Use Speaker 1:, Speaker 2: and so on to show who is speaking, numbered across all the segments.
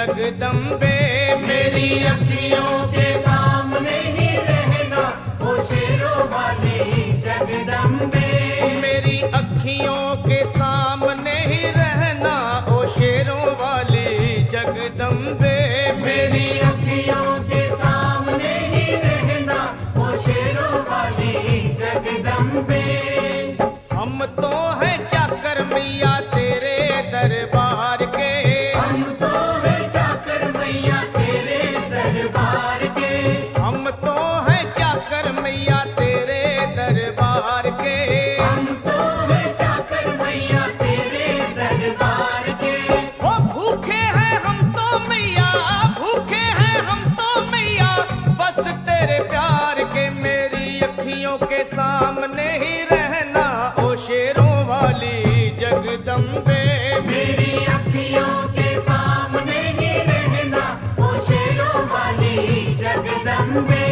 Speaker 1: जगदम्बे।
Speaker 2: मेरी अखियों के सामने ही रहना ओ शेरों वाली जगदम्बे।
Speaker 1: मेरी अखियों के सामने ही रहना ओ शेरों वाली जगदम्बे।
Speaker 2: मेरी अखियों के सामने ही रहना ओ शेरों वाली जगदम्बे।
Speaker 1: हम तो हैं चाकर मैया तेरे दरबार के।
Speaker 2: हम तो हैं चाकर मैया तेरे दरबार के।
Speaker 1: हम तो हैं चाकर मैया तेरे दरबार के।
Speaker 2: हम तो हैं चाकर मैया तेरे दरबार के।
Speaker 1: ओ भूखे हैं हम तो मैया, भूखे हैं हम तो मैया बस तेरे प्यार के। मेरी अखियों के सामने ही रहना ओ शेरों वाली जगदम्बे।
Speaker 2: मेरी अखियों के सामने ही रहना ओ शेरों वाली जगदम्बे।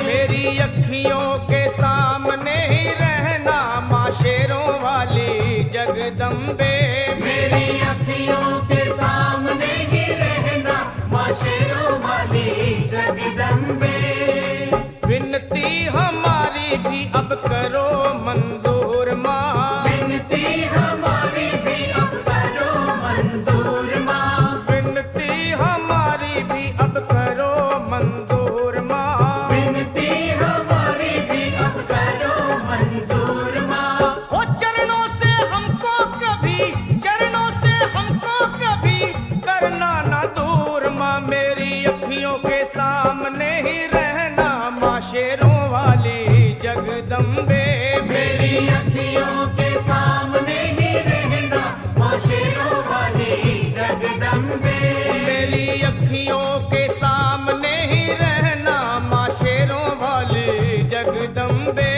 Speaker 1: मेरी अखियों के सामने ही रहना माँ शेरों वाली जगदम्बे।
Speaker 2: मेरी अखियों के सामने ही रहना माँ शेरों वाली जगदम्बे।
Speaker 1: विनती हमारी भी अब करो मंजूर माँ।
Speaker 2: विनती हमारी भी अब करो मंजूर माँ।
Speaker 1: विनती हमारी भी अब करो मंजूर माँ।
Speaker 2: विनती हमारी भी अब करो मंजूर माँ।
Speaker 1: ओ चरणों से हमको कभी, चरणों से हमको कभी करना ना दूर माँ। मेरी अखियों के सामने ही रहना माँ शेरों वाली जगदम्बे।
Speaker 2: मेरी अखियों के सामने ही रहना माँ शेरों वाली जगदम्बे।
Speaker 1: मेरी अखियों के सामने ही रहना माँ शेरों वाली जगदम्बे।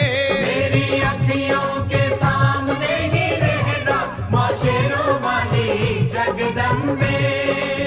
Speaker 2: मेरी अखियों के सामने ही रहना माँ शेरों वाली जगदम्बे।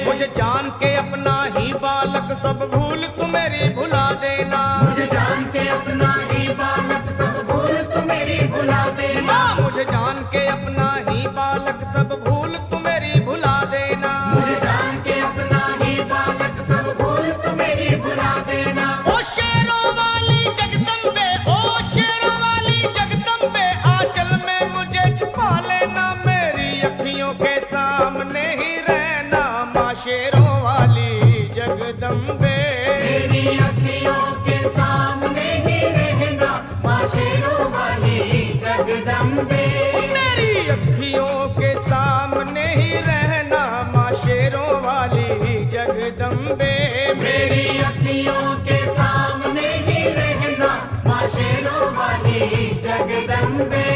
Speaker 1: मुझे जान के अपना ही बालक सब भूल तू मेरी भुला देना।
Speaker 2: मुझे जान के अपना ही बालक सब भूल तू मेरी भुला देना।
Speaker 1: माँ मुझे जान के अपना ही बालक सब भूल तू मेरी भुला देना।
Speaker 2: मुझे जान के अपना ही बालक सब भूल तू मेरी भुला देना।
Speaker 1: ओ शेरों वाली जगदम्बे, ओ शेरों वाली जगदम्बे आंचल में मुझे छुपा लेना। मेरी अखियों के सामने ही रहना माँ शेरों वाली जगदम्बे।
Speaker 2: मेरी अखियों के सामने ही रहना माँ शेरों वाली जगदम्बे।
Speaker 1: मेरी अखियों के सामने ही रहना माँ शेरों वाली जगदम्बे।
Speaker 2: मेरी अखियों के सामने ही रहना माँ शेरों वाली जगदम्बे।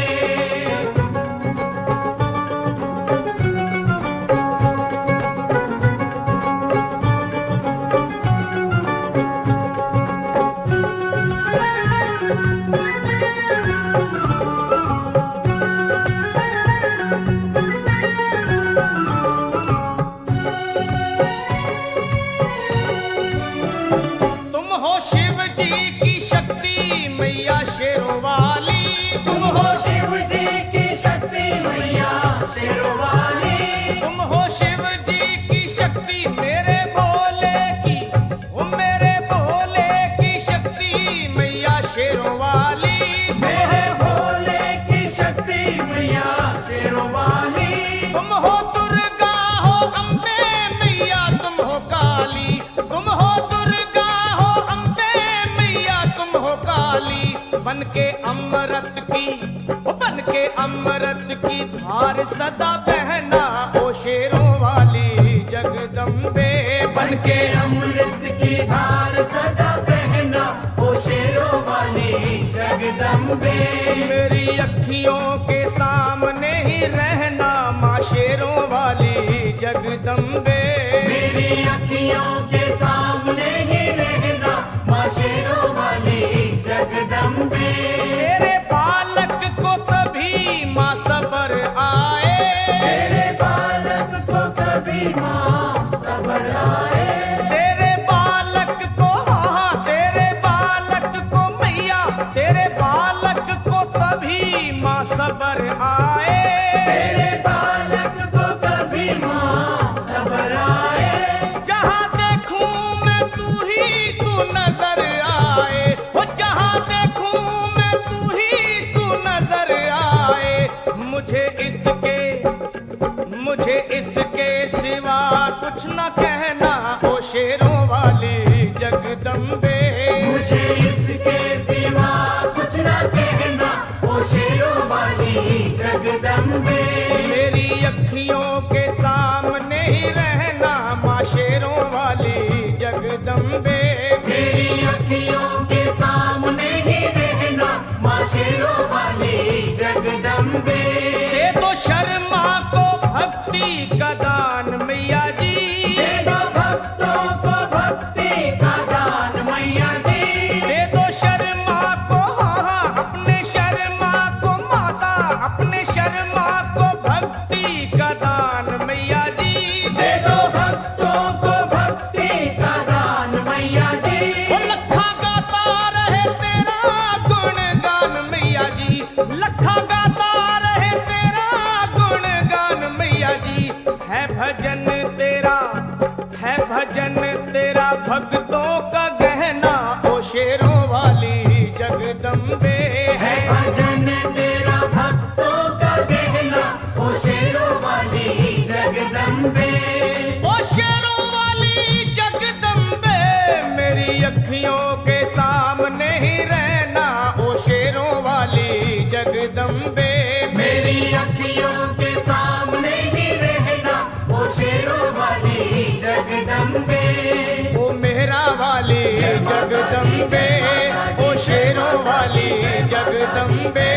Speaker 1: तुम हो शिव जी की शक्ति मैया शेरों वाली।
Speaker 2: तुम हो शिव जी की शक्ति मैया शेरों वाली।
Speaker 1: तुम हो शिव जी की शक्ति मेरे भोले की, वो मेरे भोले की शक्ति मैया शेरों वाली।
Speaker 2: मेरे भोले की शक्ति मैया शेरों वाली।
Speaker 1: तुम हो दुर्गा हो अम्बे मैया तुम हो काली। तुम हो दुर्गा हो अम्बे मैया तुम हो काली। बन के अमृत की, बन के अमृत की धार सदा बहना ओ शेरों वाली जगदम्बे।
Speaker 2: बन के अमृत की धार सदा बहना ओ शेरों वाली जगदम्बे।
Speaker 1: मेरी अखियों के सामने ही रहना माँ शेरों वाली जगदम्बे।
Speaker 2: मेरी अखियों के सामने ही रहना माँ शेरों वाली जगदम्बे।
Speaker 1: तेरे बालक को कभी माँ सबर आए।
Speaker 2: तेरे बालक को कभी माँ सबर आए।
Speaker 1: तेरे बालक को, हाँ तेरे बालक को मैया, तेरे बालक को कभी माँ सबर आए।
Speaker 2: तेरे बालक को कभी माँ सबर आए।
Speaker 1: जहाँ
Speaker 2: जगदम्बे।
Speaker 1: मेरी अखियों के सामने ही रहना माँ शेरों वाली जगदम्बे।
Speaker 2: मेरी अखियों के सामने ही रहना माँ शेरों वाली जगदम्बे।
Speaker 1: दे दो शर्मा को भक्ति का दान मैया जी।
Speaker 2: दे दो भक्तों को भक्ति का दान मैया जी।
Speaker 1: दे दो शर्मा को अपने शर्मा को माता, अपने शर्मा को भक्ति का दान मैया जी।
Speaker 2: दे दो भक्तों को भक्ति का दान मैया जी।
Speaker 1: वो लखा गाता रहे तेरा गुणगान मैया जी। लखा गाता रहे तेरा गुणगान मैया जी। है भजन तेरा, है भजन तेरा भक्तों का गहना ओ शेरों वाली जगदम्बे।
Speaker 2: है भजन तेरा भक्तों का गहना ओ शेरों वाली जगदम्बे।
Speaker 1: ओ शेरों वाली जगदम्बे। मेरी अखियों के सामने ही रहना ओ शेरों वाली जगदम्बे।
Speaker 2: मेरी अखियों के सामने ही रहना ओ शेरों वाली जगदम्बे।
Speaker 1: ओ मेहरा वाली जगदम्बे। ओ शेरों वाली जगदम्बे।